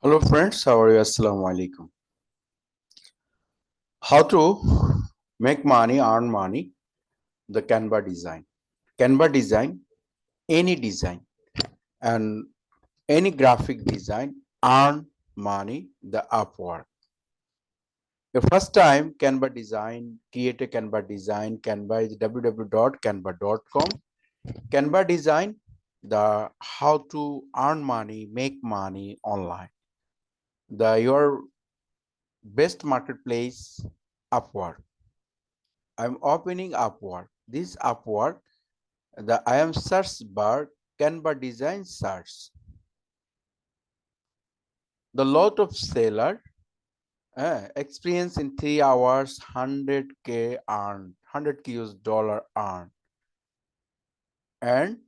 Hello friends, how are you? Assalamu alaikum. How to make money, earn money, the Canva design. Canva design, and any graphic design, earn money, the Upwork. The first time Canva design, create a Canva design. Canva is www.canva.com. Canva design, the how to earn money, make money online. The your best marketplace, Upwork. I'm opening Upwork. This Upwork, the I am search bar, Canva design search. The lot of seller experience in 3 hours, 100K earned, 100K US dollar earned, and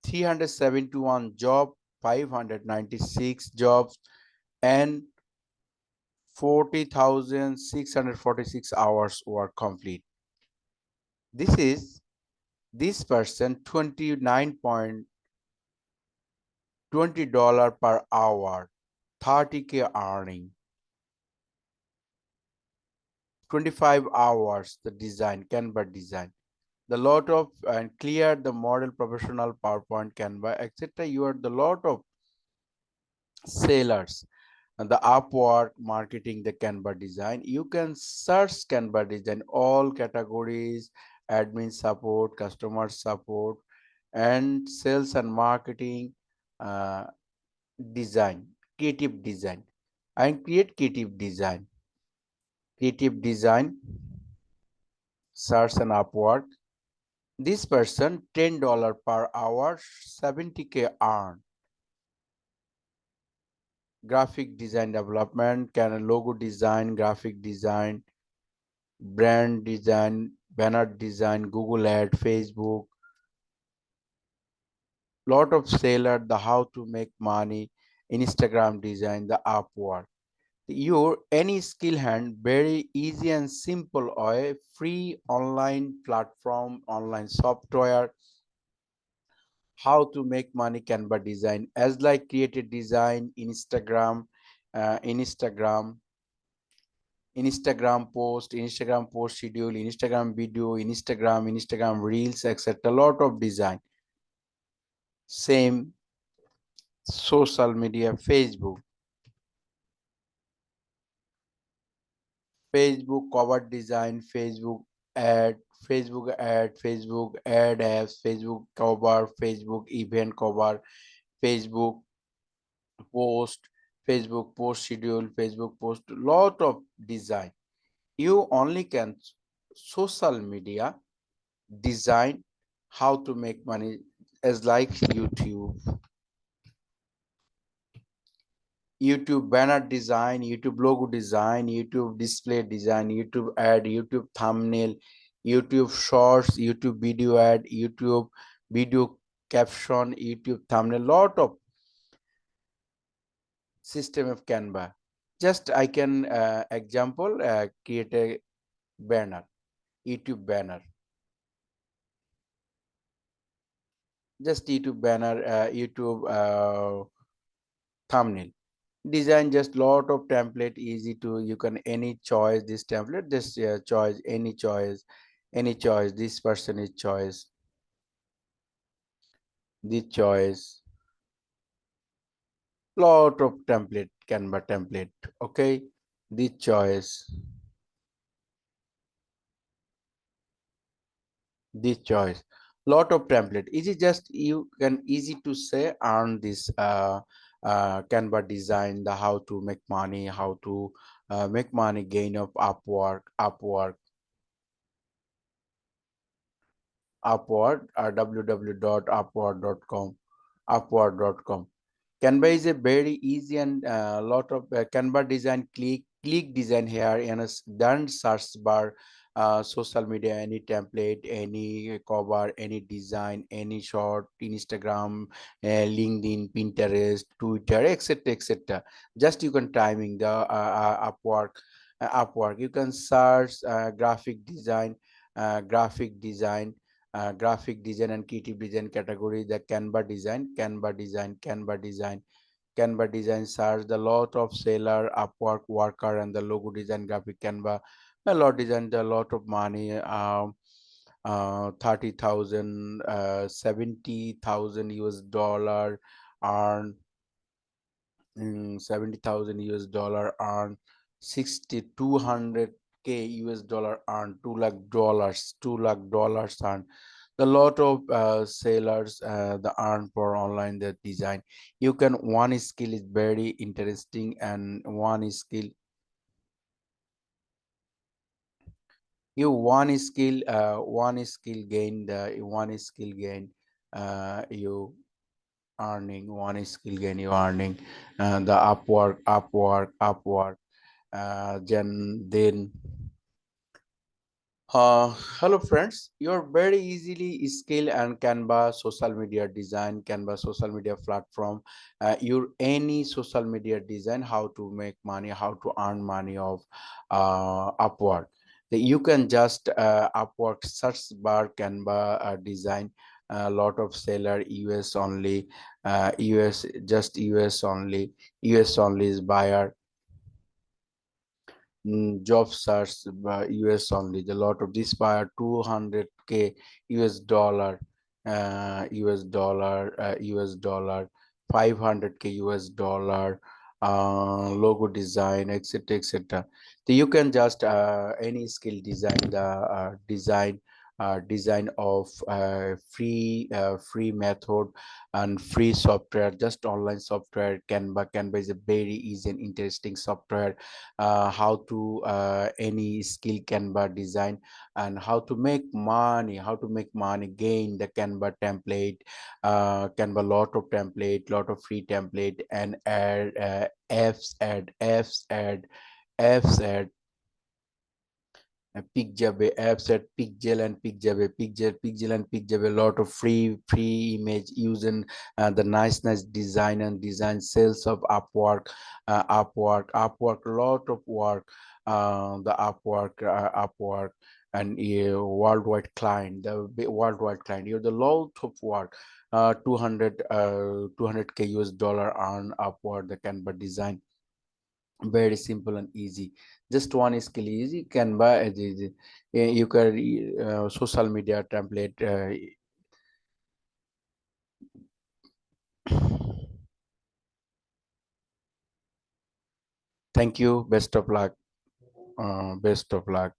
371 job, 596 jobs, and 40,646 hours were complete. This person 29.20 per hour, 30K earning, 25 hours the design, Canva design. The lot of and clear the model professional PowerPoint, Canva, etc. You are the lot of sellers and the Upwork marketing the Canva design. You can search Canva design, all categories, admin support, customer support, and sales and marketing uh, design, creative design, and creative design. Creative design, search and Upwork. This person $10 per hour, 70K earn. Graphic design development, can logo design, graphic design, brand design, banner design, Google ad, Facebook. Lot of seller, the how to make money, Instagram design, the Upwork. Your any skill hand, very easy and simple way, free online platform, online software, how to make money, Canva design, as like created design, uh, instagram Instagram post schedule, Instagram video, Instagram reels, etc. Lot of design. Same social media, Facebook cover design, ad Facebook ad apps, Facebook event cover, Facebook post, Facebook post schedule, Facebook post, lot of design. You only can social media design, how to make money, as like YouTube banner design, YouTube logo design, YouTube display design, YouTube ad, YouTube thumbnail, YouTube shorts, YouTube video ad, YouTube video caption, YouTube thumbnail, lot of system of Canva. Just I can example create a banner, YouTube banner, just YouTube banner, YouTube thumbnail design, just lot of template, easy to, you can any choice this template, this choice, any choice, this person is choice, this choice, lot of template, Canva template. Okay, this choice, this choice, lot of template, easy, just you can easy to say earn this Canva design, the how to make money, how to make money, gain of Upward, www.upward.com, upward.com. Canva is a very easy and lot of Canva design, click design here and a done search bar, social media, any template, any cover, any design, any short, Instagram, LinkedIn, Pinterest, Twitter, etc., etc. Just you can timing the Upwork. You can search graphic design, graphic design graphic design and creative design category, the Canva Design, Canva Design, Canva Design. Canva Design search the lot of seller, Upwork worker, and the logo design graphic Canva. A lot design a lot of money. 30,000, 70,000 US dollar earn, 70,000 US dollar earn, 6,200 K US dollar earn, 2 lakh dollars, 2 lakh dollars earn. The lot of sellers the earn for online the design. You can one skill is very interesting, and one skill gain the one skill gain you earning one skill gain you earning the Upwork then hello friends, you're very easily skill and Canva social media design, Canva social media platform, your any social media design, how to make money, how to earn money of Upwork. You can just Upwork search bar Canva design, a lot of seller US only, US just US only is buyer. Job search by US only. The lot of this buyer 200K US dollar, US dollar, 500K US dollar, logo design, etc., etc. So you can just any skill design the design of free method and free software, just online software. Canva is a very easy and interesting software. How to any skill Canva design, and how to make money, gain the Canva template, Canva lot of template, lot of free template, and add apps add pick যাবে apps at pixel and pick যাবে pixel and pick যাবে, lot of free image using the nice design and design sales of Upwork lot of work, the Upwork and worldwide client, worldwide client, you're the lot of work, 200K US dollar on Upwork the Canva design. Very simple and easy, just one skill easy Canva is easy. You can social media template. Thank you, best of luck, best of luck.